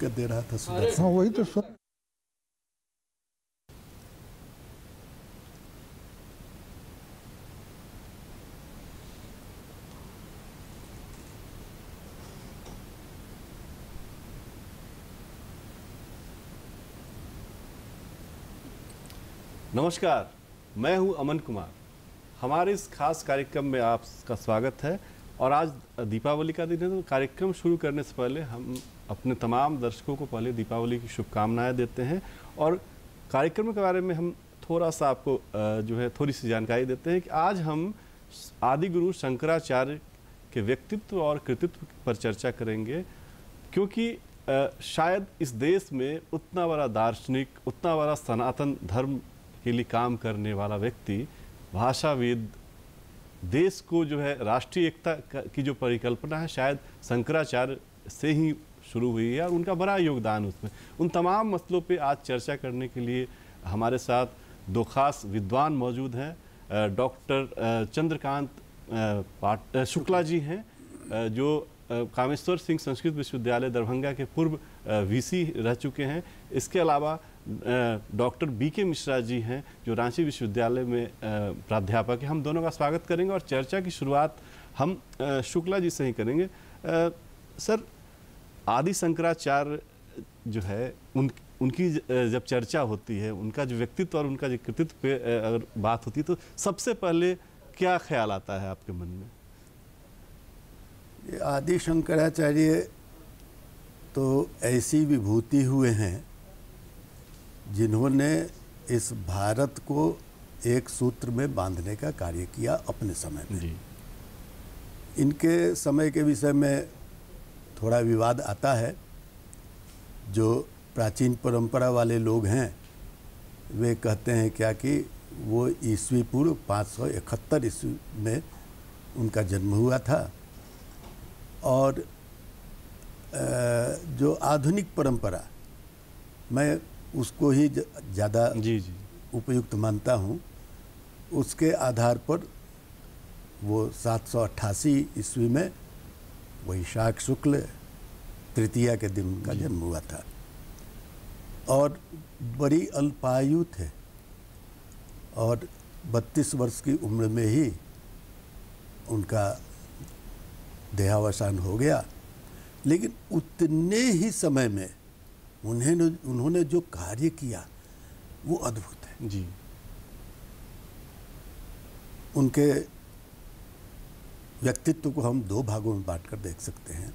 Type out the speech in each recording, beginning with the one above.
का दे रहा था सुदर्शन। हाँ वही तो नमस्कार, मैं हूं अमन कुमार। हमारे इस खास कार्यक्रम में आपका स्वागत है। और आज दीपावली का दिन है, तो कार्यक्रम शुरू करने से पहले हम अपने तमाम दर्शकों को पहले दीपावली की शुभकामनाएं देते हैं। और कार्यक्रम के बारे में हम थोड़ा सा आपको थोड़ी सी जानकारी देते हैं कि आज हम आदि गुरु शंकराचार्य के व्यक्तित्व और कृतित्व पर चर्चा करेंगे, क्योंकि शायद इस देश में उतना बड़ा दार्शनिक, उतना बड़ा सनातन धर्म के लिए काम करने वाला व्यक्ति, भाषाविद, देश को राष्ट्रीय एकता की जो परिकल्पना है, शायद शंकराचार्य से ही शुरू हुई है और उनका बड़ा योगदान उसमें। उन तमाम मसलों पे आज चर्चा करने के लिए हमारे साथ दो खास विद्वान मौजूद हैं। डॉक्टर चंद्रकांत शुक्ला जी हैं, जो कामेश्वर सिंह संस्कृत विश्वविद्यालय दरभंगा के पूर्व वीसी रह चुके हैं। इसके अलावा डॉक्टर बीके मिश्रा जी हैं, जो रांची विश्वविद्यालय में प्राध्यापक हैं। हम दोनों का स्वागत करेंगे और चर्चा की शुरुआत हम शुक्ला जी से ही करेंगे। सर, आदि शंकराचार्य जो है उनकी जब चर्चा होती है, उनका जो व्यक्तित्व और उनका जो कृतित्व पे अगर बात होती है, तो सबसे पहले क्या ख्याल आता है आपके मन में? आदि शंकराचार्य तो ऐसी विभूति हुए हैं जिन्होंने इस भारत को एक सूत्र में बांधने का कार्य किया अपने समय में जी। इनके समय के विषय में थोड़ा विवाद आता है। जो प्राचीन परंपरा वाले लोग हैं वे कहते हैं क्या कि वो ईस्वी पूर्व 571 ईस्वी में उनका जन्म हुआ था। और जो आधुनिक परंपरा, मैं उसको ही ज़्यादा उपयुक्त मानता हूँ, उसके आधार पर वो 788 ईस्वी में वैशाख शुक्ल तृतीया के दिन उनका जन्म हुआ था। और बड़ी अल्पायु थे और 32 वर्ष की उम्र में ही उनका देहावसान हो गया। लेकिन उतने ही समय में उन्होंने जो कार्य किया वो अद्भुत है जी। उनके व्यक्तित्व को हम दो भागों में बांटकर देख सकते हैं।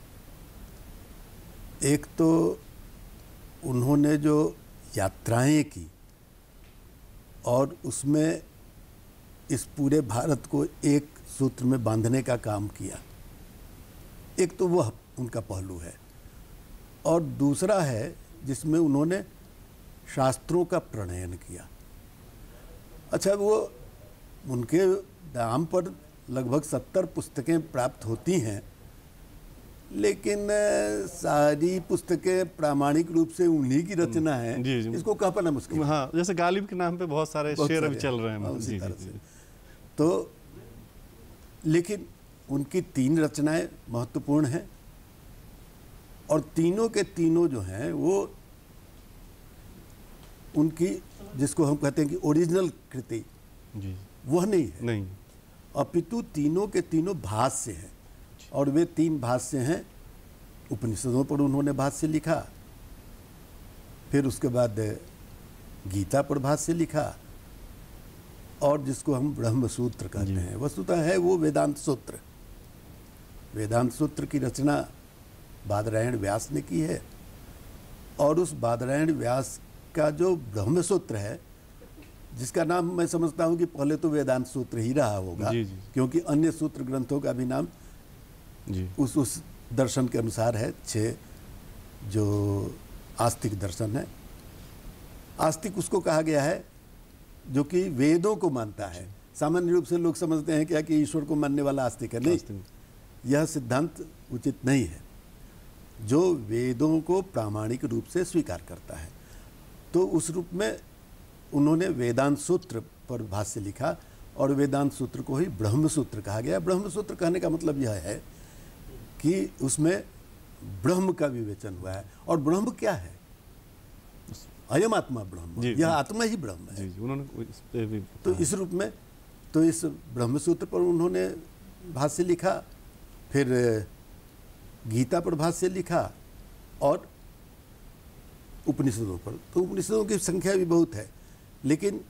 एक तो उन्होंने जो यात्राएं की और उसमें इस पूरे भारत को एक सूत्र में बांधने का काम किया, एक तो वह उनका पहलू है। और दूसरा है जिसमें उन्होंने शास्त्रों का प्रणयन किया। अच्छा, वो उनके नाम पर लगभग 70 पुस्तकें प्राप्त होती हैं, लेकिन सारी पुस्तकें प्रामाणिक रूप से उन्हीं की रचना है। इसको कह पाना मुश्किल। हाँ, जैसे गालिब के नाम पे बहुत सारे शेर अभी चल रहे हैं उसी तरह से। तो लेकिन उनकी 3 रचनाएं महत्वपूर्ण हैं और तीनों के तीनों जो हैं वो उनकी, जिसको हम कहते हैं कि ओरिजिनल कृति वह नहीं है, नहीं, अपितु तीनों के तीनों भाष्य हैं। और वे 3 भाष्य हैं। उपनिषदों पर उन्होंने भाष्य लिखा, फिर उसके बाद गीता पर भाष्य लिखा, और जिसको हम ब्रह्म सूत्र कहते हैं, वस्तुतः है वो वेदांत सूत्र। वेदांत सूत्र की रचना बादरायण व्यास ने की है। और उस बादरायण व्यास का जो ब्रह्म सूत्र है, जिसका नाम मैं समझता हूँ कि पहले तो वेदांत सूत्र ही रहा होगा, क्योंकि अन्य सूत्र ग्रंथों का भी नाम उस दर्शन के अनुसार है। 6 जो आस्तिक दर्शन है, आस्तिक उसको कहा गया है जो कि वेदों को मानता है। सामान्य रूप से लोग समझते हैं क्या कि ईश्वर को मानने वाला आस्तिक है। नहीं, यह सिद्धांत उचित नहीं है। जो वेदों को प्रामाणिक रूप से स्वीकार करता है, तो उस रूप में उन्होंने वेदांत सूत्र पर भाष्य लिखा और वेदांत सूत्र को ही ब्रह्म सूत्र कहा गया। ब्रह्म सूत्र कहने का मतलब यह है कि उसमें ब्रह्म का विवेचन हुआ है। और ब्रह्म क्या है? अयम आत्मा ब्रह्म, यह आत्मा ही ब्रह्म है। उन्होंने तो इस रूप में, तो इस ब्रह्म सूत्र पर उन्होंने भाष्य लिखा, फिर गीता पर भाष्य लिखा और उपनिषदों पर। तो उपनिषदों की संख्या भी बहुत है, लेकिन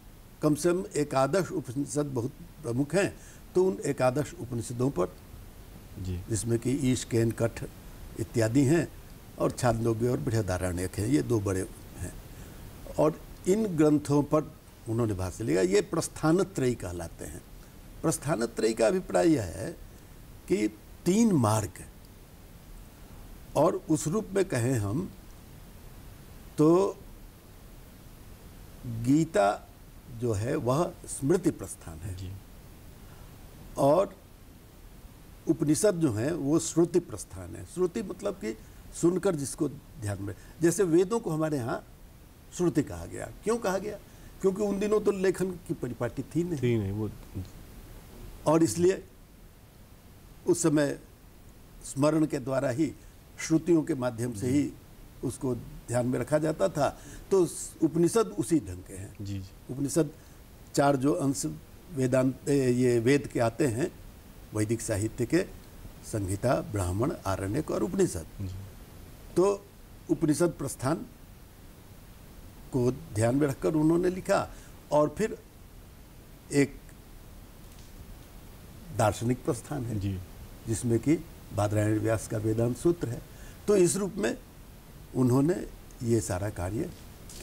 कम से कम एकादश उपनिषद बहुत प्रमुख हैं। तो उन एकादश उपनिषदों पर, जिसमें कि ईश, केन, कठ इत्यादि हैं, और छांदोग्य और बृहदारण्यक हैं, ये दो बड़े हैं। और इन ग्रंथों पर उन्होंने भाष्य लिखा। ये प्रस्थानत्रयी कहलाते हैं। प्रस्थानत्रयी का अभिप्राय यह है कि 3 मार्ग, और उस रूप में कहें हम तो गीता जो है वह स्मृति प्रस्थान है, और उपनिषद जो है वो श्रुति प्रस्थान है। श्रुति मतलब कि सुनकर जिसको ध्यान में, जैसे वेदों को हमारे यहाँ श्रुति कहा गया। क्यों कहा गया? क्योंकि उन दिनों तो लेखन की परिपाटी थी नहीं वो, और इसलिए उस समय स्मरण के द्वारा ही, श्रुतियों के माध्यम से ही उसको ध्यान में रखा जाता था। तो उपनिषद उसी ढंग के हैं। उपनिषद 4 जो अंश वेदांत, ये वेद के आते हैं, वैदिक साहित्य के, संहिता, ब्राह्मण, आरण्यक और उपनिषद। तो उपनिषद प्रस्थान को ध्यान में रखकर उन्होंने लिखा। और फिर एक दार्शनिक प्रस्थान है जिसमें कि बादरायण व्यास का वेदांत सूत्र है। तो इस रूप में उन्होंने ये सारा कार्य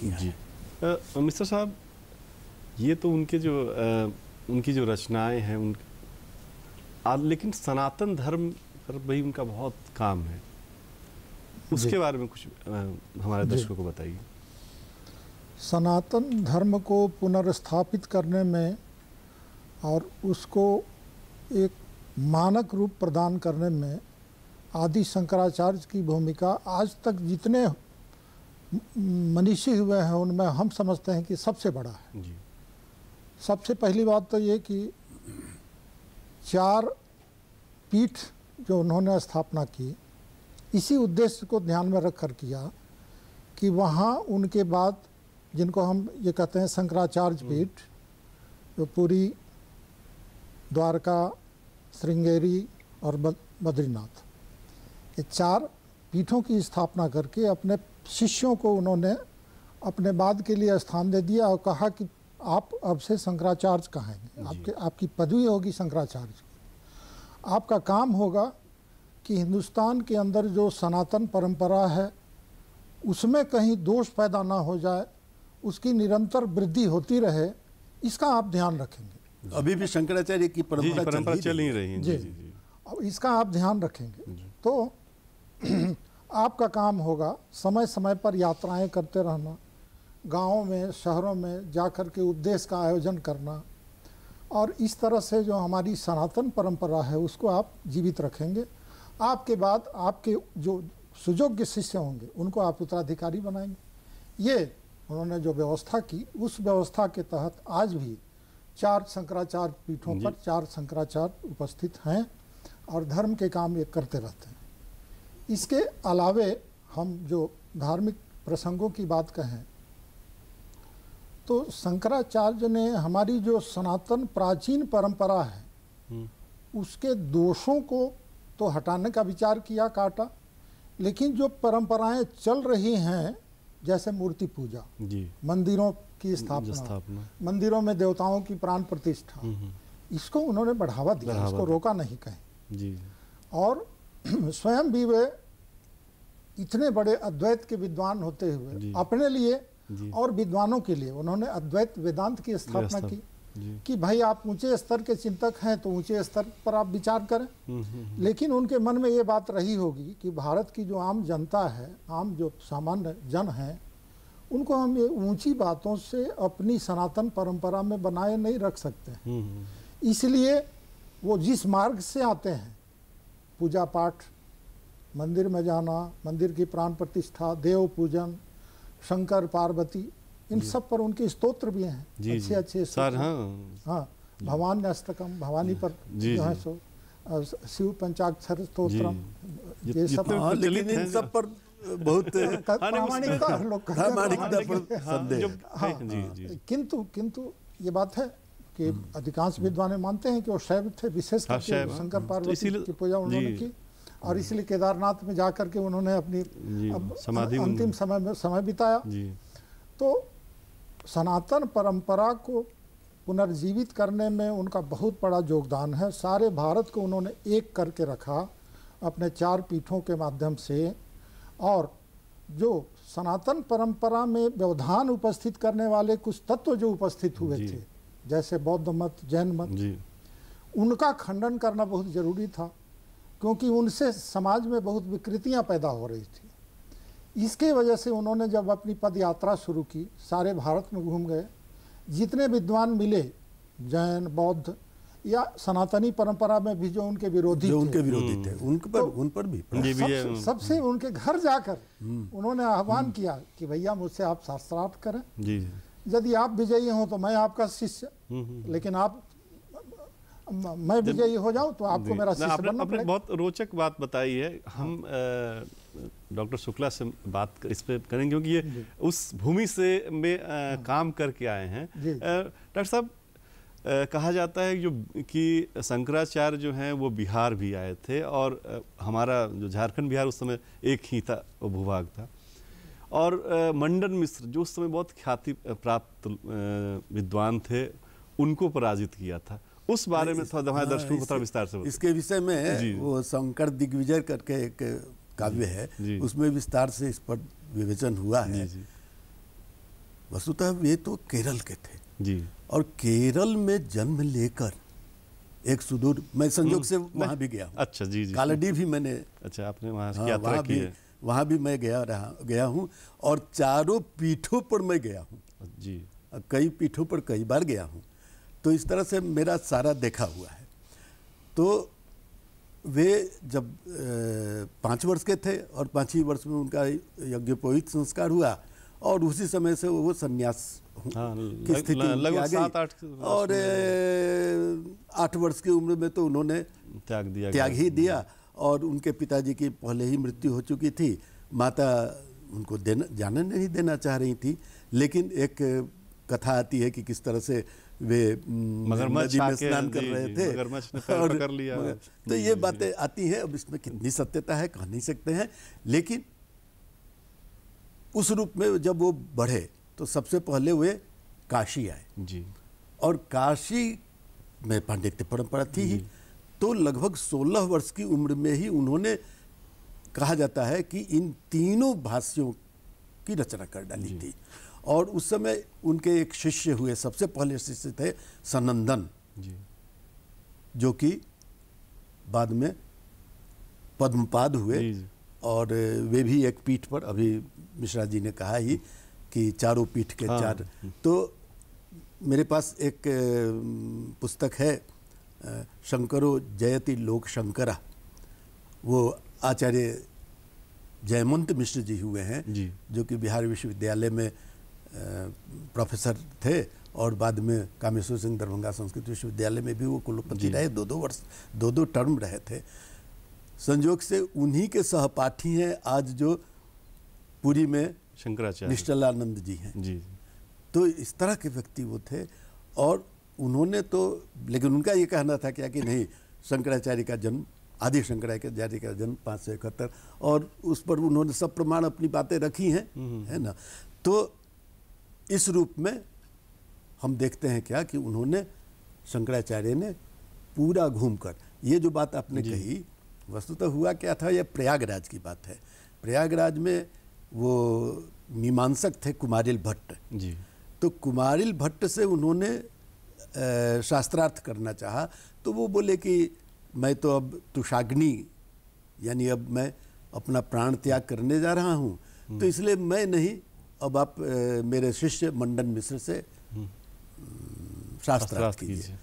किया है। मिस्टर साहब, ये तो उनकी जो रचनाएं हैं लेकिन सनातन धर्म पर भी उनका बहुत काम है। उसके बारे में कुछ हमारे दर्शकों को बताइए। सनातन धर्म को पुनर्स्थापित करने में और उसको एक मानक रूप प्रदान करने में आदि शंकराचार्य की भूमिका आज तक जितने मनीषी हुए हैं उनमें हम समझते हैं कि सबसे बड़ा है। सबसे पहली बात तो ये कि 4 पीठ जो उन्होंने स्थापना की, इसी उद्देश्य को ध्यान में रख कर किया कि वहाँ उनके बाद, जिनको हम ये कहते हैं शंकराचार्य पीठ, जो पुरी, द्वारका, श्रृंगेरी और बद्रीनाथ, ये 4 पीठों की स्थापना करके अपने शिष्यों को उन्होंने अपने बाद के लिए स्थान दे दिया और कहा कि आप अब से शंकराचार्य कहेंगे, आपकी पदवी होगी शंकराचार्य। आपका काम होगा कि हिंदुस्तान के अंदर जो सनातन परंपरा है उसमें कहीं दोष पैदा ना हो जाए, उसकी निरंतर वृद्धि होती रहे, इसका आप ध्यान रखेंगे। अभी भी शंकराचार्य की परंपरा चल ही रही है। जी, अब इसका आप ध्यान रखेंगे तो आपका काम होगा समय समय पर यात्राएं करते रहना, गाँवों में, शहरों में जाकर के उपदेश का आयोजन करना, और इस तरह से जो हमारी सनातन परंपरा है उसको आप जीवित रखेंगे। आपके बाद आपके जो सुयोग्य शिष्य होंगे उनको आप उत्तराधिकारी बनाएंगे। ये उन्होंने जो व्यवस्था की, उस व्यवस्था के तहत आज भी 4 शंकराचार्य पीठों पर 4 शंकराचार्य उपस्थित हैं और धर्म के काम ये करते रहते हैं। इसके अलावे हम जो धार्मिक प्रसंगों की बात कहें तो शंकराचार्य ने हमारी जो सनातन प्राचीन परंपरा है उसके दोषों को तो हटाने का विचार किया, काटा, लेकिन जो परंपराएं चल रही हैं जैसे मूर्ति पूजा, मंदिरों की स्थापना, मंदिरों में देवताओं की प्राण प्रतिष्ठा, इसको उन्होंने बढ़ावा दिया, इसको रोका नहीं कहीं। और स्वयं भी वे इतने बड़े अद्वैत के विद्वान होते हुए अपने लिए और विद्वानों के लिए उन्होंने अद्वैत वेदांत की स्थापना की कि भाई आप ऊंचे स्तर के चिंतक हैं तो ऊंचे स्तर पर आप विचार करें। लेकिन उनके मन में ये बात रही होगी कि भारत की जो आम जनता है, आम जो सामान्य जन हैं, उनको हम ये ऊंची बातों से अपनी सनातन परंपरा में बनाए नहीं रख सकते। इसलिए वो जिस मार्ग से आते हैं, पूजा पाठ, मंदिर में जाना, मंदिर की प्राण प्रतिष्ठा, देव पूजन, शंकर पार्वती, इन सब पर उनके स्तोत्र भी हैं, अच्छे स्तोत्र। हाँ, भवानी अष्टकम, भवानी पर जो है सो शिव पंचाक्षर स्तोत्रम, ये सब। हाँ, लेकिन इन सब पर बहुत प्रामाणिकता लोग प्रामाणिकता पर संदेह। हाँ, किंतु ये बात है कि अधिकांश विद्वान मानते हैं कि वो शैव थे, विशेष करके शंकर पार्वती की पूजा उन्होंने की, और इसलिए केदारनाथ में जाकर के उन्होंने अपनी अंतिम समय बिताया। तो सनातन परंपरा को पुनर्जीवित करने में उनका बहुत बड़ा योगदान है। सारे भारत को उन्होंने एक करके रखा अपने 4 पीठों के माध्यम से, और जो सनातन परंपरा में व्यवधान उपस्थित करने वाले कुछ तत्व जो उपस्थित हुए थे, जैसे बौद्ध मत, जैन मत, उनका खंडन करना बहुत जरूरी था, क्योंकि उनसे समाज में बहुत विकृतियां पैदा हो रही थी। इसके वजह से उन्होंने जब अपनी पद यात्रा शुरू की, सारे भारत में घूम गए, जितने विद्वान मिले, जैन, बौद्ध या सनातनी परंपरा में भी जो उनके विरोधी थे, उन पर भी सबसे उनके घर जाकर उन्होंने आह्वान किया कि भैया मुझसे आप शास्त्रार्थ करें, यदि आप विजयी हो तो मैं आपका शिष्य, लेकिन आप मैं विजयी हो जाऊं तो आपको मेरा शिष्य बनना पड़ेगा। बहुत रोचक बात बताई है। हम डॉक्टर शुक्ला से बात इस पे करेंगे, क्योंकि ये उस भूमि से में काम करके आए हैं। डॉक्टर साहब, कहा जाता है कि शंकराचार्य जो हैं वो बिहार भी आए थे, और हमारा जो झारखंड बिहार उस समय एक ही था, वो भूभाग था, और मंडन मिश्र जो उस समय बहुत ख्याति प्राप्त विद्वान थे, उनको पराजित किया था। उस बारे में थोड़ा हमारे दर्शकों को थोड़ा विस्तार से इसके विषय में वो शंकर दिग्विजय करके एक काव्य है, उसमें विस्तार से इस पर विवेचन हुआ है। वस्तुतः ये तो केरल के थे, और केरल में जन्म लेकर एक सुदूर, मैं संयोग से वहां भी गया हूँ। अच्छा, कालडी भी मैंने, अच्छा, आपने वहां यात्रा की है? वहां भी मैं गया हूँ, और 4 पीठों पर मैं गया हूँ जी, कई पीठों पर कई बार गया हूँ। तो इस तरह से मेरा सारा देखा हुआ है। तो वे जब 5 वर्ष के थे, और 5 वर्ष में उनका यज्ञोपवीत संस्कार हुआ, और उसी समय से वो संन्यास की स्थिति में आ गई, और 8 वर्ष की उम्र में तो उन्होंने त्याग ही दिया, और उनके पिताजी की पहले ही मृत्यु हो चुकी थी। माता उनको जाने नहीं देना चाह रही थी, लेकिन एक कथा आती है कि किस तरह से वे नदी में स्नान कर रहे थे, और पकड़ लिया। तो ये बातें आती हैं। अब इसमें कितनी सत्यता है कह नहीं सकते हैं, लेकिन उस रूप में जब वो बढ़े तो सबसे पहले वे काशी आए जी, और काशी में पांडित्य परंपरा थी ही। तो लगभग 16 वर्ष की उम्र में ही उन्होंने, कहा जाता है कि इन तीनों भाष्यों की रचना कर डाली थी। और उस समय उनके एक शिष्य हुए, सबसे पहले शिष्य थे सनंदन जी, जो कि बाद में पद्मपाद हुए जी। और वे भी एक पीठ पर, अभी मिश्रा जी ने कहा ही कि 4 पीठ के 4। तो मेरे पास एक पुस्तक है, शंकरो जयति लोक शंकरा, वो आचार्य जयमंत मिश्र जी हुए हैं जी, जो कि बिहार विश्वविद्यालय में प्रोफेसर थे, और बाद में कामेश्वर सिंह दरभंगा संस्कृत विश्वविद्यालय में भी वो कुलपति रहे, 2-2 वर्ष 2-2 टर्म रहे थे। संयोग से उन्हीं के सहपाठी हैं आज जो पुरी में शंकराचार्य निश्चलानंद जी हैं जी। तो इस तरह के व्यक्ति वो थे, और उन्होंने तो, लेकिन उनका ये कहना था क्या कि नहीं, शंकराचार्य का जन्म, आदि शंकराचार्य का जन्म 571, और उस पर उन्होंने सब प्रमाण अपनी बातें रखी हैं, है ना। तो इस रूप में हम देखते हैं क्या कि उन्होंने, शंकराचार्य ने पूरा घूमकर, ये जो बात आपने कही, वस्तुतः हुआ क्या था, यह प्रयागराज की बात है। प्रयागराज में वो मीमांसक थे कुमारिल भट्ट जी। तो कुमारिल भट्ट से उन्होंने शास्त्रार्थ करना चाहा, तो वो बोले कि मैं तो अब तुषाग्नि, यानी अब मैं अपना प्राण त्याग करने जा रहा हूँ, तो इसलिए मैं नहीं, अब आप मेरे शिष्य मंडन मिश्र से शास्त्रार्थ कीजिए।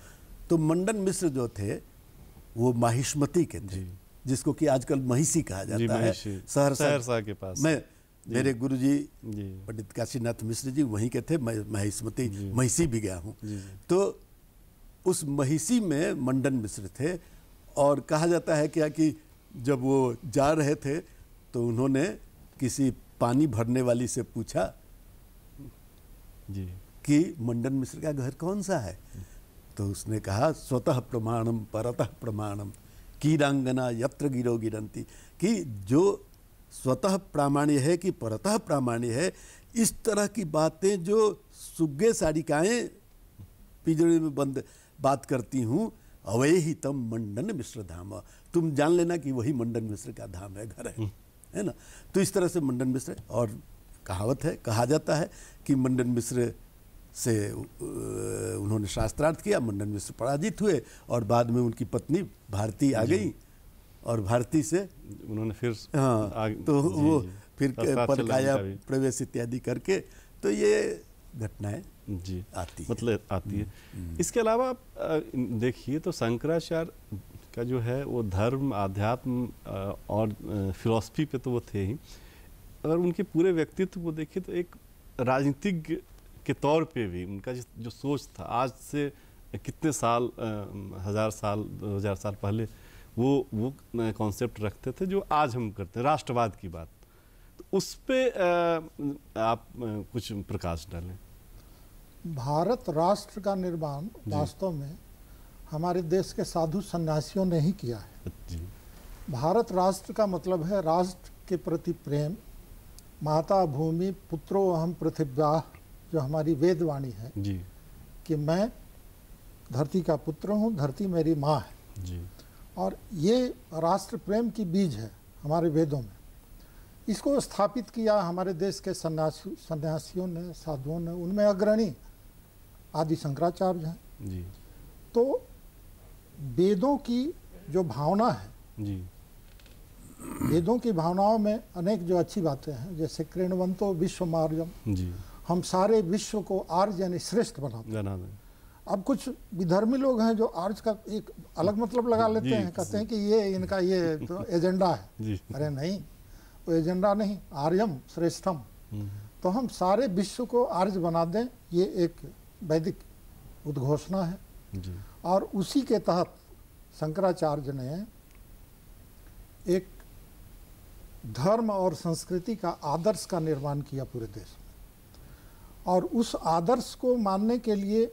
तो मंडन मिश्र जो थे वो माहिष्मती के थे, जिसको कि आजकल महिषी कहा जाता है, सहरसा के पास। मेरे गुरुजी पंडित काशीनाथ मिश्र जी वहीं के थे, मैं महिष्मती, महिषी भी गया हूँ। तो उस महिषी में मंडन मिश्र थे, और कहा जाता है क्या कि जब वो जा रहे थे तो उन्होंने किसी पानी भरने वाली से पूछा जी कि मंडन मिश्र का घर कौन सा है, तो उसने कहा स्वतः प्रमाणम परतः प्रमाणम कीरांगना यत्र गिरो गिरंती, कि जो स्वतः प्रामाण्य है कि परतः प्रामाण्य है, इस तरह की बातें जो सुग्गे सारिकाएं पिंजड़े में बंद बात करती हूँ, अवे ही तम मंडन मिश्र धाम, तुम जान लेना कि वही मंडन मिश्र का धाम है, घर है ना। तो इस तरह से मंडन मिश्र, और कहावत है, कहा जाता है कि मंडन मिश्र से उन्होंने शास्त्रार्थ किया, मंडन मिश्र पराजित हुए और बाद में उनकी पत्नी भारती आ गई और भारती से उन्होंने फिर तो वो फिर परकाया प्रवेश इत्यादि करके, तो ये घटनाएं जी आती है, मतलब आती है। इसके अलावा आप देखिए तो शंकराचार्य का जो है वो धर्म, आध्यात्म और फिलॉसफी पे तो वो थे ही, अगर उनके पूरे व्यक्तित्व को देखिए तो एक राजनीतिज्ञ के तौर पे भी उनका जो सोच था, आज से कितने साल, 1000 साल 2000 साल पहले वो कॉन्सेप्ट रखते थे जो आज हम करते हैं, राष्ट्रवाद की बात, तो उस पे आप कुछ प्रकाश डालें। भारत राष्ट्र का निर्माण वास्तव में हमारे देश के साधु सन्यासियों ने ही किया है जी। भारत राष्ट्र का मतलब है राष्ट्र के प्रति प्रेम, माता भूमि पुत्रो अहम पृथिव्याः, जो हमारी वेदवाणी है जी कि मैं धरती का पुत्र हूँ, धरती मेरी माँ है जी। और ये राष्ट्र प्रेम की बीज है हमारे वेदों में। इसको स्थापित किया हमारे देश के सन्यासियों ने, साधुओं ने, उनमें अग्रणी आदि शंकराचार्य हैं जी। तो वेदों की जो भावना है जी, वेदों की भावनाओं में अनेक जो अच्छी बातें हैं, जैसे कृण्वंतो विश्वमार्यम, जी, हम सारे विश्व को आर्य यानी श्रेष्ठ बनाते हैं। अब कुछ विधर्मी लोग हैं जो आर्य का एक अलग मतलब लगा लेते हैं, कहते हैं कि ये इनका ये तो एजेंडा है। अरे नहीं, वो एजेंडा नहीं, आर्यम श्रेष्ठम, तो हम सारे विश्व को आर्य बना दें, ये एक वैदिक उद्घोषणा है जी। और उसी के तहत शंकराचार्य ने एक धर्म और संस्कृति का आदर्श का निर्माण किया पूरे देश में। और उस आदर्श को मानने के लिए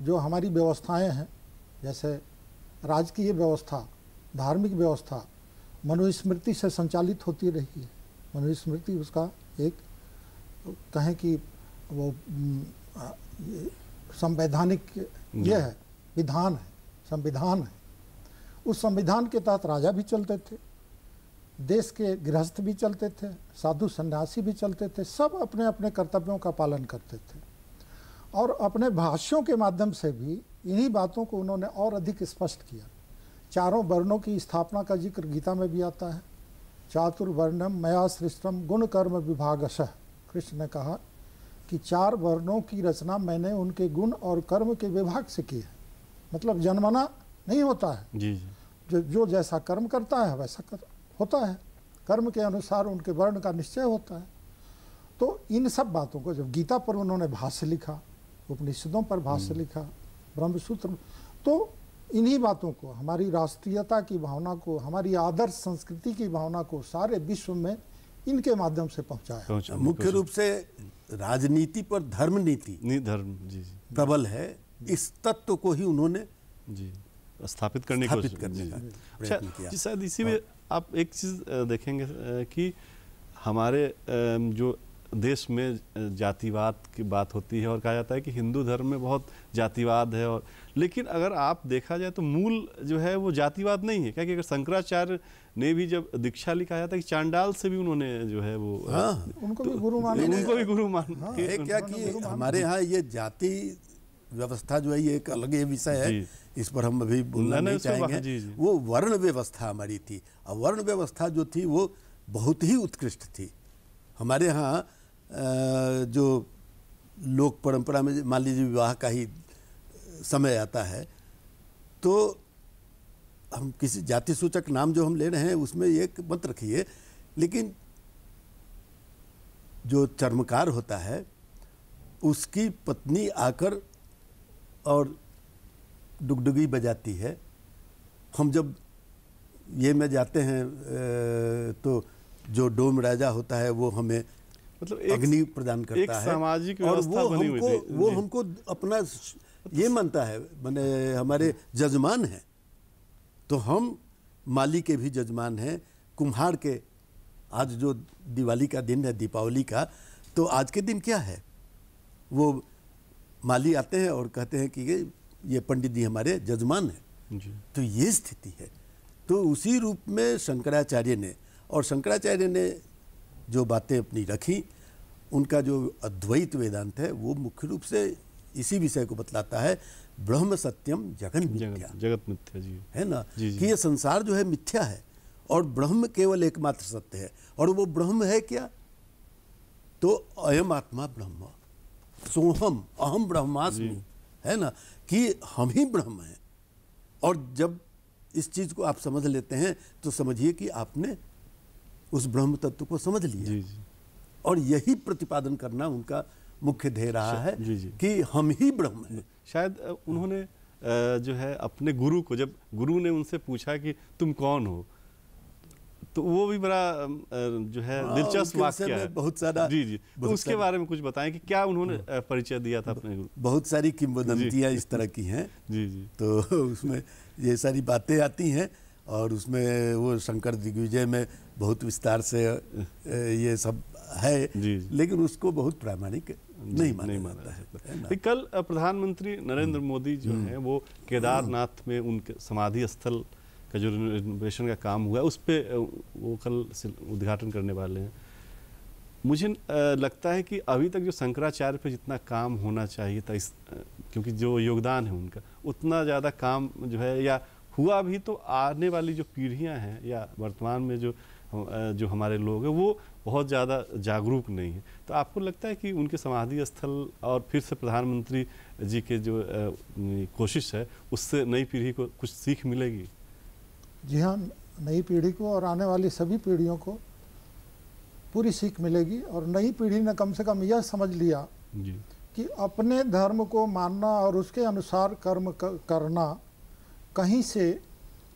जो हमारी व्यवस्थाएं हैं, जैसे राजकीय व्यवस्था, धार्मिक व्यवस्था मनुस्मृति से संचालित होती रही है। मनुस्मृति उसका एक कहें कि वो संवैधानिक ये है, विधान है, संविधान है। उस संविधान के तहत राजा भी चलते थे, देश के गृहस्थ भी चलते थे, साधु सन्यासी भी चलते थे, सब अपने अपने कर्तव्यों का पालन करते थे। और अपने भाष्यों के माध्यम से भी इन्हीं बातों को उन्होंने और अधिक स्पष्ट किया। चारों वर्णों की स्थापना का जिक्र गीता में भी आता है। चातुर्वर्णम मया सृष्टम गुण कर्म विभागशः, कृष्ण ने कहा कि 4 वर्णों की रचना मैंने उनके गुण और कर्म के विभाग से की है। मतलब जन्मना नहीं होता है जी जी। जो जैसा कर्म करता है वैसा होता है, कर्म के अनुसार उनके वर्ण का निश्चय होता है। तो इन सब बातों को जब गीता पर उन्होंने भाष्य लिखा, उपनिषदों पर भाष्य लिखा, ब्रह्मसूत्र, तो इन्हीं बातों को, हमारी राष्ट्रीयता की भावना को, हमारी आदर्श संस्कृति की भावना को सारे विश्व में इनके माध्यम से पहुंचाया। मुख्य रूप से राजनीति पर धर्म नीति धर्म जी प्रबल है, इस तत्व को ही उन्होंने जी स्थापित करने का प्रयत्न किया। शायद इसी में आप एक चीज़ देखेंगे कि हमारे जो देश में जातिवाद की बात होती है और कहा जाता है कि हिंदू धर्म में बहुत जातिवाद है, और लेकिन अगर आप देखा जाए तो मूल जो है वो जातिवाद नहीं है। क्योंकि अगर शंकराचार्य ने भी जब दीक्षा ली, कहा जाता है कि चांडाल से भी उन्होंने जो है वो उनको भी गुरु मान, उनको भी गुरु मान क्या कि हमारे यहाँ ये जाति व्यवस्था जो है ये एक अलग विषय है, इस पर हम अभी बोलना नहीं चाहेंगे। वो वर्ण व्यवस्था हमारी थी, और वर्ण व्यवस्था जो थी वो बहुत ही उत्कृष्ट थी। हमारे यहाँ जो लोक परंपरा में मान लीजिए विवाह का ही समय आता है तो हम किसी जाति सूचक नाम जो हम ले रहे हैं उसमें एक मत रखिए, लेकिन जो चर्मकार होता है उसकी पत्नी आकर और डुगडुगी बजाती है, हम जब ये में जाते हैं तो जो डोम राजा होता है वो हमें मतलब अग्नि प्रदान करता है सामाजिक और व्यवस्था बनी हुई थी। वो हमको अपना ये मानता है, माने हमारे जजमान हैं। तो हम माली के भी जजमान हैं, कुम्हार के। आज जो दिवाली का दिन है, दीपावली का, तो आज के दिन क्या है, वो माली आते हैं और कहते हैं कि ये पंडित जी हमारे जजमान हैं जी। तो ये स्थिति है। तो उसी रूप में शंकराचार्य ने, और शंकराचार्य ने जो बातें अपनी रखी, उनका जो अद्वैत वेदांत है वो मुख्य रूप से इसी विषय को बतलाता है, ब्रह्म सत्यम जगन मिथ्या, जगत मिथ्या जी, है ना जी, कि ये संसार जो है मिथ्या है और ब्रह्म केवल एकमात्र सत्य है। और वो ब्रह्म है क्या, तो अयम आत्मा ब्रह्म सोहम अहम ब्रह्मास्मि, है ना, कि हम ही ब्रह्म हैं। और जब इस चीज को आप समझ लेते हैं तो समझिए कि आपने उस ब्रह्म तत्व को समझ लिया जी जी। और यही प्रतिपादन करना उनका मुख्य ध्येय रहा है जी जी। कि हम ही ब्रह्म हैं। शायद उन्होंने जो है अपने गुरु को, जब गुरु ने उनसे पूछा कि तुम कौन हो, तो वो भी बड़ा जो है दिलचस्प वाक्य है, बहुत सारा जी जी। तो उसके बारे में कुछ बताएं कि क्या उन्होंने परिचय दिया था अपने गुरु। बहुत सारी किंवदंतियां इस तरह की हैं जी जी। तो उसमें ये सारी बातें आती हैं और उसमें वो शंकर दिग्विजय में बहुत विस्तार से ये सब है जी जी। लेकिन उसको बहुत प्रामाणिक नहीं माना जाता है। कल प्रधानमंत्री नरेंद्र मोदी जो है वो केदारनाथ में उनके समाधि स्थल का जो रिनोवेशन का काम हुआ है उस पर वो कल उद्घाटन करने वाले हैं। मुझे लगता है कि अभी तक जो शंकराचार्य पे जितना काम होना चाहिए था, क्योंकि जो योगदान है उनका, उतना ज़्यादा काम जो है या हुआ भी, तो आने वाली जो पीढ़ियां हैं या वर्तमान में जो हमारे लोग हैं वो बहुत ज़्यादा जागरूक नहीं है। तो आपको लगता है कि उनके समाधि स्थल और फिर से प्रधानमंत्री जी के जो कोशिश है उससे नई पीढ़ी को कुछ सीख मिलेगी? जी हाँ, नई पीढ़ी को और आने वाली सभी पीढ़ियों को पूरी सीख मिलेगी। और नई पीढ़ी ने कम से कम यह समझ लिया जी। कि अपने धर्म को मानना और उसके अनुसार कर्म करना कहीं से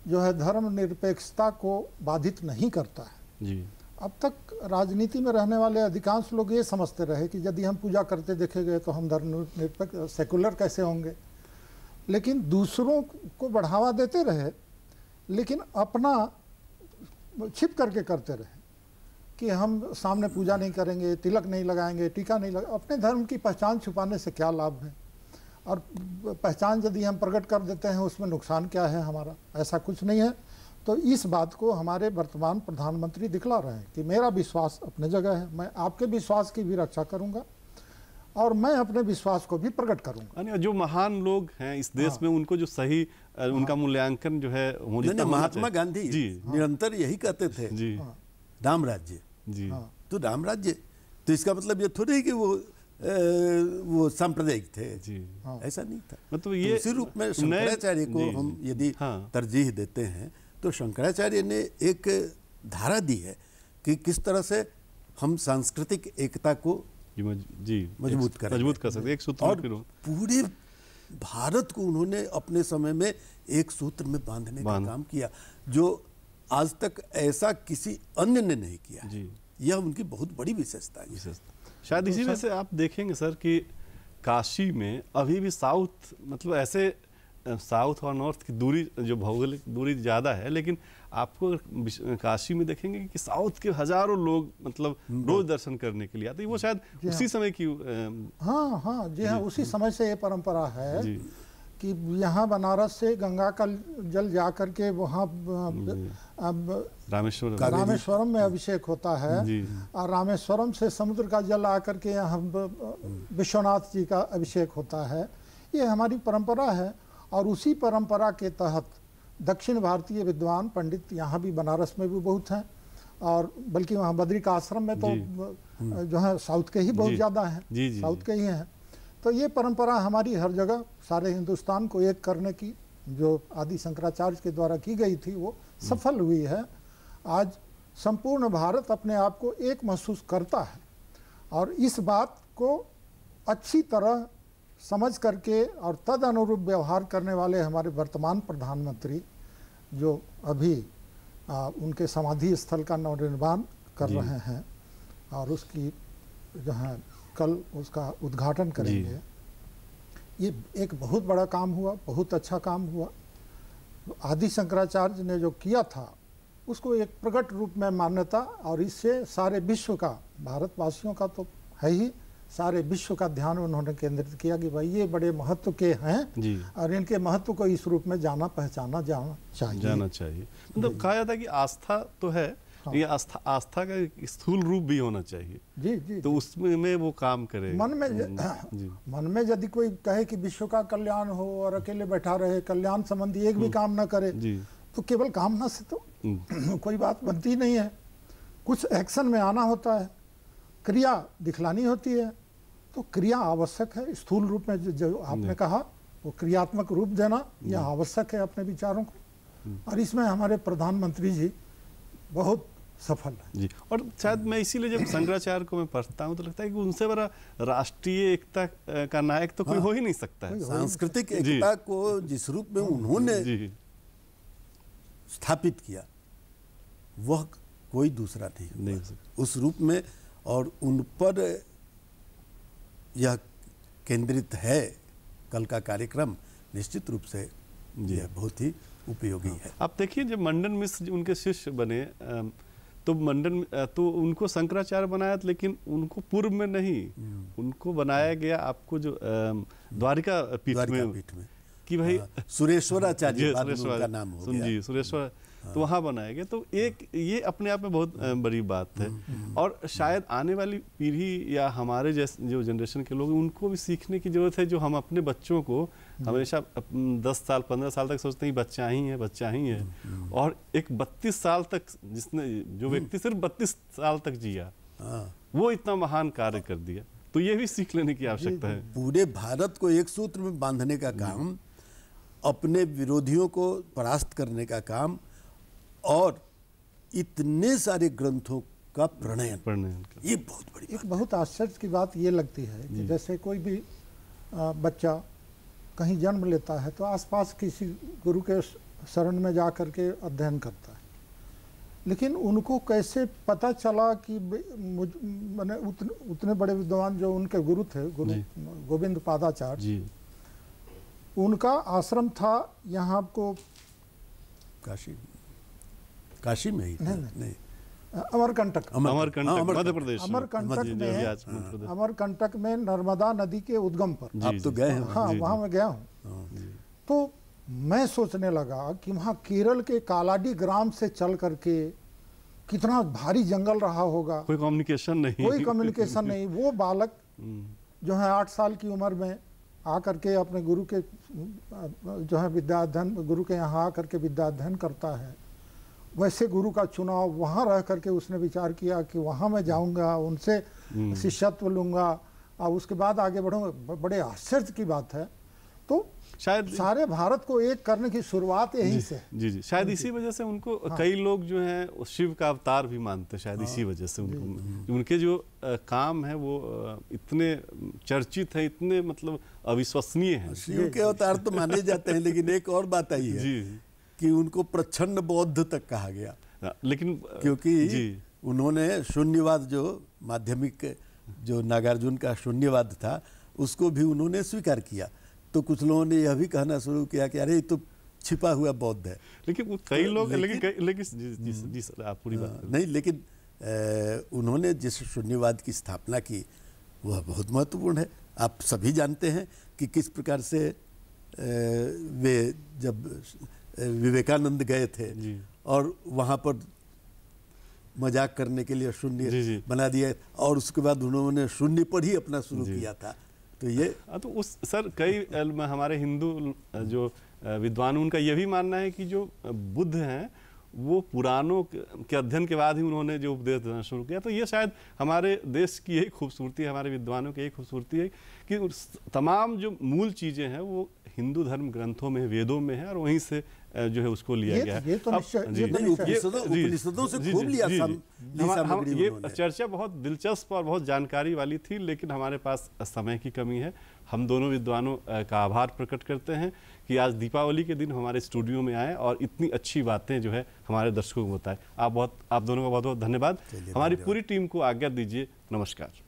जो है धर्म निरपेक्षता को बाधित नहीं करता है जी। अब तक राजनीति में रहने वाले अधिकांश लोग ये समझते रहे कि यदि हम पूजा करते देखे गए तो हम धर्म निरपेक्ष सेकुलर कैसे होंगे, लेकिन दूसरों को बढ़ावा देते रहे, लेकिन अपना छिप करके करते रहे कि हम सामने पूजा नहीं करेंगे, तिलक नहीं लगाएंगे, टीका नहीं लगा। अपने धर्म की पहचान छुपाने से क्या लाभ है, और पहचान यदि हम प्रकट कर देते हैं उसमें नुकसान क्या है हमारा, ऐसा कुछ नहीं है। तो इस बात को हमारे वर्तमान प्रधानमंत्री दिखला रहे हैं कि मेरा विश्वास अपने जगह है, मैं आपके विश्वास की भी रक्षा करूंगा और मैं अपने विश्वास को भी प्रकट करूंगा। जो महान लोग हैं इस देश में उनको जो सही उनका मूल्यांकन जो है महात्मा गांधी जी निरंतर यही कहते थे जी, राम राज्य जी। तो राम राज्य, तो इसका मतलब ये थोड़ी कि वो सांप्रदायिक थे जी, ऐसा नहीं था। मतलब ये उसी रूप में शंकराचार्य को हम यदि तरजीह देते हैं तो शंकराचार्य ने एक धारा दी है कि किस तरह से हम सांस्कृतिक एकता को जी मजबूत कर सकते, एक सूत्र और पूरे भारत को उन्होंने अपने समय में एक सूत्र में बांधने का काम किया, जो आज तक ऐसा किसी अन्य ने नहीं किया जी। यह उनकी बहुत बड़ी विशेषता है। शायद इसी वजह से आप देखेंगे सर कि काशी में अभी भी साउथ, मतलब ऐसे साउथ और नॉर्थ की दूरी, जो भौगोलिक दूरी ज़्यादा है, लेकिन आपको काशी में देखेंगे कि साउथ के हजारों लोग मतलब रोज दर्शन करने के लिए आते हैं। वो शायद उसी समय की हाँ जी हाँ, उसी समय से ये परंपरा है कि यहाँ बनारस से गंगा का जल जा करके वहाँ रामेश्वरम में अभिषेक होता है और रामेश्वरम से समुद्र का जल आकर के यहाँ विश्वनाथ जी का अभिषेक होता है। ये हमारी परंपरा है और उसी परंपरा के तहत दक्षिण भारतीय विद्वान पंडित यहाँ भी बनारस में भी बहुत हैं, और बल्कि वहाँ बद्री का आश्रम में तो जो है साउथ के ही बहुत ज़्यादा हैं, साउथ के ही हैं। तो ये परंपरा हमारी हर जगह सारे हिंदुस्तान को एक करने की जो आदि शंकराचार्य के द्वारा की गई थी वो सफल हुई है। आज संपूर्ण भारत अपने आप को एक महसूस करता है और इस बात को अच्छी तरह समझ करके और तद अनुरूप व्यवहार करने वाले हमारे वर्तमान प्रधानमंत्री जो अभी उनके समाधि स्थल का नवनिर्माण कर रहे हैं और उसकी जो है कल उसका उद्घाटन करेंगे। ये एक बहुत बड़ा काम हुआ, बहुत अच्छा काम हुआ। आदि शंकराचार्य ने जो किया था उसको एक प्रकट रूप में मान्यता, और इससे सारे विश्व का, भारतवासियों का तो है ही, सारे विश्व का ध्यान उन्होंने केंद्रित किया कि भाई ये बड़े महत्व के हैं और इनके महत्व को इस रूप में जाना पहचाना जाना चाहिए। मतलब कहा जाता है कि आस्था तो है, ये आस्था का स्थूल रूप भी होना चाहिए। जी। तो उसमें वो काम करे। मन में यदि कोई कहे कि विश्व का कल्याण हो और अकेले बैठा रहे, कल्याण संबंधी एक भी काम न करे, तो केवल कामना से तो कोई बात बनती नहीं है। कुछ एक्शन में आना होता है, क्रिया दिखलानी होती है, तो क्रिया आवश्यक है। स्थूल रूप में जो आपने कहा वो क्रियात्मक रूप देना यह आवश्यक है अपने विचारों को, और इसमें हमारे प्रधानमंत्री जी बहुत सफल है जी। और शायद मैं इसीलिए जब शंकराचार्य को मैं पढ़ता हूँ तो लगता है कि उनसे बड़ा राष्ट्रीय एकता का नायक तो कोई हो ही नहीं सकता है। सांस्कृतिक एकता को जिस रूप में उन्होंने स्थापित किया वह कोई दूसरा नहीं उस रूप में, और उन पर यह केंद्रित है कल का कार्यक्रम। निश्चित रूप से यह बहुत ही उपयोगी है। आप देखिए जब मंडन मिश्र उनके शिष्य बने तो उनको शंकराचार्य बनाया, लेकिन उनको पूर्व में नहीं, उनको बनाया गया आपको जो द्वारिका पीठ में कि भाई सुरेश्वराचार्य का नाम हो गया जी, सुरेश्वर, तो वहाँ बनाया गया। तो एक ये अपने आप में बहुत बड़ी बात है, और शायद आने वाली पीढ़ी या हमारे जैसे जो जनरेशन के लोग उनको भी सीखने की जरूरत है, जो हम अपने बच्चों को हमेशा 10 साल 15 साल तक सोचते हैं बच्चा ही है, और एक 32 साल तक जो व्यक्ति सिर्फ 32 साल तक जिया, वो इतना महान कार्य कर दिया। तो ये भी सीख लेने की आवश्यकता है। पूरे भारत को एक सूत्र में बांधने का काम, अपने विरोधियों को परास्त करने का काम, और इतने सारे ग्रंथों का प्रणयन ये बहुत बड़ी एक बहुत आश्चर्य की बात ये लगती है कि जैसे कोई भी बच्चा कहीं जन्म लेता है तो आसपास किसी गुरु के शरण में जा करके अध्ययन करता है, लेकिन उनको कैसे पता चला कि मैंने उतने बड़े विद्वान जो उनके गुरु थे, गुरु गोविंद पादाचार्य, उनका आश्रम था यहाँ आपको काशी में ही नहीं अमरकंटक मध्य प्रदेश, अमरकंटक में नर्मदा नदी के उद्गम पर। आप तो गए हैं? हाँ, वहाँ मैं गया हूँ। तो मैं सोचने लगा कि वहाँ केरल के कालाडी ग्राम से चल करके कितना भारी जंगल रहा होगा, कोई कम्युनिकेशन नहीं। वो बालक जो है 8 साल की उम्र में आकर के अपने गुरु के जो है विद्याध्ययन, गुरु के यहाँ आकर के विद्याध्ययन करता है। वैसे गुरु का चुनाव वहाँ रह करके उसने विचार किया कि वहाँ मैं जाऊँगा, उनसे शिष्यत्व लूँगा और उसके बाद आगे बढ़ूँगा। बड़े आश्चर्य की बात है। तो शायद सारे भारत को एक करने की शुरुआत यहीं से। जी शायद इसी वजह से उनको कई लोग जो हैं शिव का अवतार भी मानते हैं। शायद इसी वजह से उनके जो काम है वो इतने चर्चित है, इतने मतलब अविश्वसनीय है। शिव के अवतार तो माने जाते हैं, लेकिन एक और बात आई है कि उनको प्रच्छन्न बौद्ध तक कहा गया, लेकिन क्योंकि उन्होंने शून्यवाद, जो माध्यमिक जो नागार्जुन का शून्यवाद था, उसको भी उन्होंने स्वीकार किया। तो कुछ लोगों ने यह भी कहना शुरू किया कि अरे ये तो छिपा हुआ बौद्ध है। लेकिन कई लोग लेकिन जी सर आप पूरी बात नहीं, लेकिन उन्होंने जिस शून्यवाद की स्थापना की वह बहुत महत्वपूर्ण है। आप सभी जानते हैं कि किस प्रकार से वे जब विवेकानंद गए थे और वहाँ पर मजाक करने के लिए शून्य बना दिया, और उसके बाद उन्होंने शून्य पर ही अपना शुरू किया था। तो ये तो उस सर कई हमारे हिंदू जो विद्वान, उनका यह भी मानना है कि जो बुद्ध हैं वो पुराणों के अध्ययन के बाद ही उन्होंने जो उपदेश देना शुरू किया। तो ये शायद हमारे देश की यही खूबसूरती है, हमारे विद्वानों की यही खूबसूरती है कि तमाम जो मूल चीज़ें हैं वो हिंदू धर्म ग्रंथों में, वेदों में है, और वहीं से जो है उसको लिया गया है। ये उपनिषदों से खूब लिया। ये चर्चा बहुत दिलचस्प और बहुत जानकारी वाली थी, लेकिन हमारे पास समय की कमी है। हम दोनों विद्वानों का आभार प्रकट करते हैं कि आज दीपावली के दिन हमारे स्टूडियो में आए और इतनी अच्छी बातें जो है हमारे दर्शकों को बताएं। आप दोनों का बहुत बहुत धन्यवाद। हमारी पूरी टीम को आज्ञा दीजिए। नमस्कार।